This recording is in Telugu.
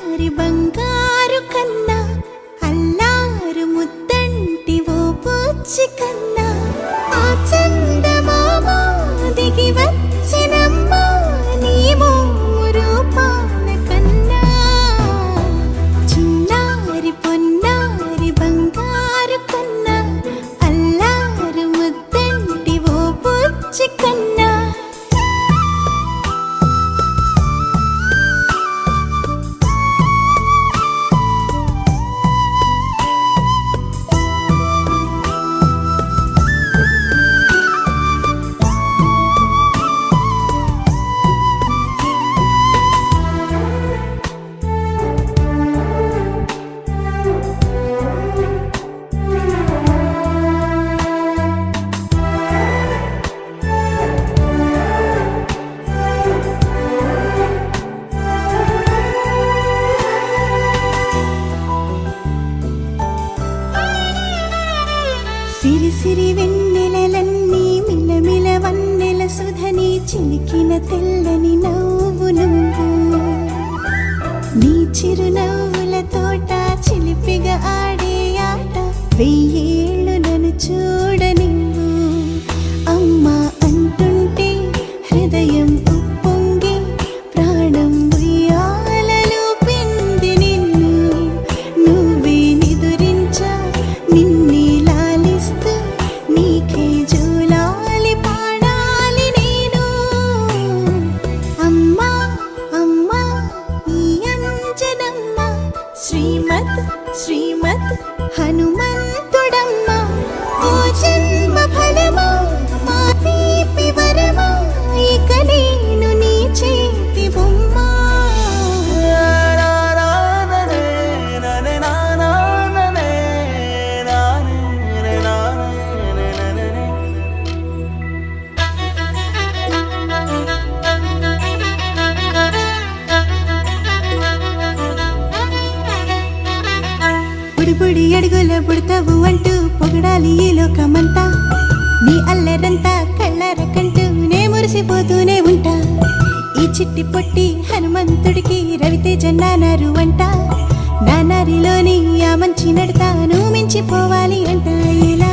చిన్నారి బంగారు కన్నా అల్లారు ముద్దంటి ఓ పూచి కన్నా ఆ చందమామ దిగి వచ్చినమ్మ నీ మోము రూపాల కన్నా చిన్నారి పొన్నారి బంగారు కన్నా అల్లారు ముద్దంటి ఓ పూచి కన్నా సిరి సిరి వెన్నెలలన్నీ మిలమిల వన్నెల సుధని చిలికిన తెల్లని నవ్వు నువ్వు నీ చిరునవ్వుల తోట చిలిపిగా ఆడే ఆట వెయ్యేళ్ళు నన్ను చూడనివ్వు అమ్మా అంటుంటే హృదయం ఉప్పొంగి ప్రాణం ఉయ్యాలలో పిండి నిన్ను నువ్వే నిదురించా నిన్నే నీకే జూలాలి పాడాలి నేను అమ్మా అమ్మా ఈ అంజనమ్మ శ్రీమత్ శ్రీమత్ హనుమంతుడమ్మ ఓ జన్మ ఫలమా మా తీపి వరమా ఇక నేను నీ చేతి బొమ్మ బుడి అడుగుల బుడతావు అంటూ పొగడాలి ఈ లోకమంతా నీ అల్లరంతా కళ్ళరకంటూ నే మురిసిపోతూనే ఉంటా ఈ చిట్టి పొట్టి హనుమంతుడికి రవితేజ నానారు అంట నానారిలోని ఆ మంచి నడతాను మించిపోవాలి అంట ఇలా